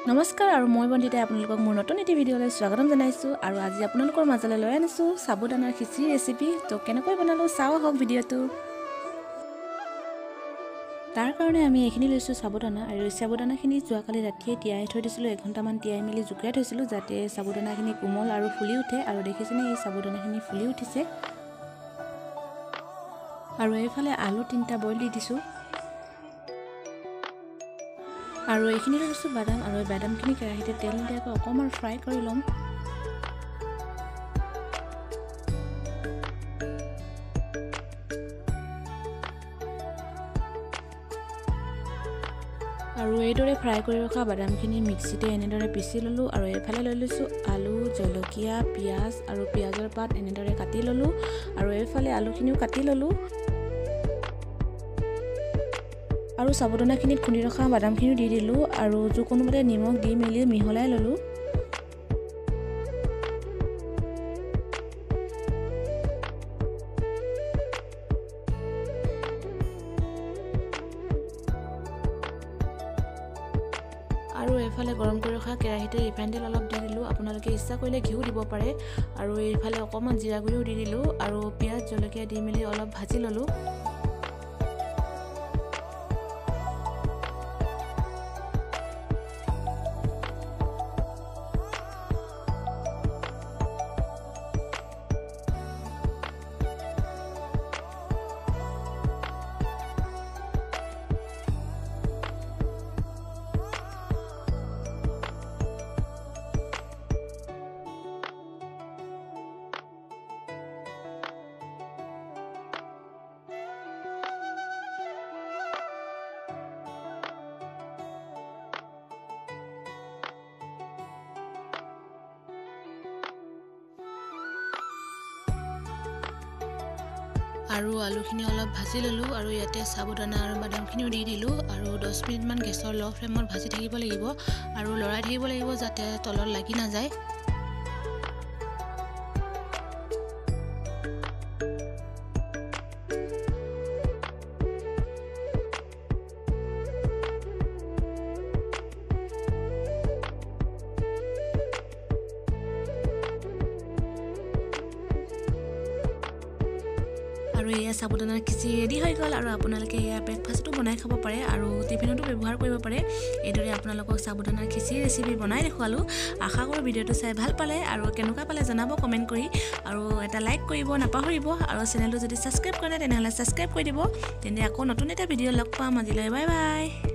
নমস্কাৰ আৰু মই বন্দিতাই আপোনালোকক মোৰ নতুন এটি ভিডিঅ'লৈ স্বাগতম জনাইছোঁ আৰু আজি আপোনালোকৰ মাজলৈ লৈ আনিছোঁ সাবুদানাৰ খিচিৰি ৰেচিপি। তো কেনেকৈ বনালোঁ চাওঁ হওক ভিডিঅ'টো। তাৰ কাৰণে আমি এইখিনি লৈছোঁ সাবুদানা আৰু এই সাবুদানাখিনি যোৱাকালি ৰাতিয়ে তিয়াই থৈ দিছিলোঁ। 1 ঘণ্টামান তিয়াই মেলি জুকৰাই থৈছিলোঁ যাতে সাবুদানাখিনি কোমল আৰু ফুলি উঠে। আৰু দেখিছেনে এই সাবুদানাখিনি ফুলি উঠিছে। আৰু এইফালে আলু 3টা বইল দি দিছোঁ। আৰু এইখিনি লৈছোঁ বাদাম আৰু এই বাদামখিনি কেৰাহীতে তেল দিয়াকৈ অকণমান ফ্ৰাই কৰি ল'ম। আৰু এইদৰে ফ্ৰাই কৰি ৰখা বাদামখিনি মিক্সিতে এনেদৰে পিচি ল'লোঁ। আৰু এইফালে লৈ লৈছোঁ আলু, জলকীয়া, পিঁয়াজ আৰু পিঁয়াজৰ পাত এনেদৰে কাটি ল'লোঁ। আৰু এইফালে আলুখিনিও কাটি ল'লোঁ। আৰু সাবুদানাখিনিত খুন্দি ৰখা বাদামখিনিও দি দিলোঁ আৰু জোখমতে নিমখ দি মেলি মিহলাই ল'লোঁ। আৰু এইফালে গৰম কৰি ৰখা কেৰাহীতে ৰিফাইন তেল অলপ দি দিলোঁ। আপোনালোকে ইচ্ছা কৰিলে ঘিউ দিব পাৰে। আৰু এইফালে অকণমান জিৰা গুড়িও দি দিলোঁ আৰু পিঁয়াজ জলকীয়া দি মেলি অলপ ভাজি ল'লোঁ। আৰু আলুখিনি অলপ ভাজি ল'লোঁ আৰু ইয়াতে সাবুদানা আৰু বাদামখিনিও দি দিলোঁ। আৰু 10 মিনিটমান গেছৰ ল' ফ্লেমত ভাজি থাকিব লাগিব আৰু লৰাই থাকিব লাগিব যাতে তলত লাগি নাযায়। আৰু এয়া সাবুদানাৰ খিচিৰি ৰেডি হৈ গ'ল। আৰু আপোনালোকে এয়া ব্ৰেকফাষ্টটো বনাই খাব পাৰে আৰু টিফিনতো ব্যৱহাৰ কৰিব পাৰে। এইদৰে আপোনালোকক সাবুদানাৰ খিচিৰি ৰেচিপি বনাই দেখুৱালোঁ। আশা কৰোঁ ভিডিঅ'টো চাই ভাল পালে আৰু কেনেকুৱা পালে জনাব কমেণ্ট কৰি। আৰু এটা লাইক কৰিব নাপাহৰিব আৰু চেনেলটো যদি ছাবস্ক্ৰাইব কৰে তেনেহ'লে ছাবস্ক্ৰাইব কৰি দিব। তেন্তে আকৌ নতুন এটা ভিডিঅ' লগ পাম। আজিলৈ বাই বাই।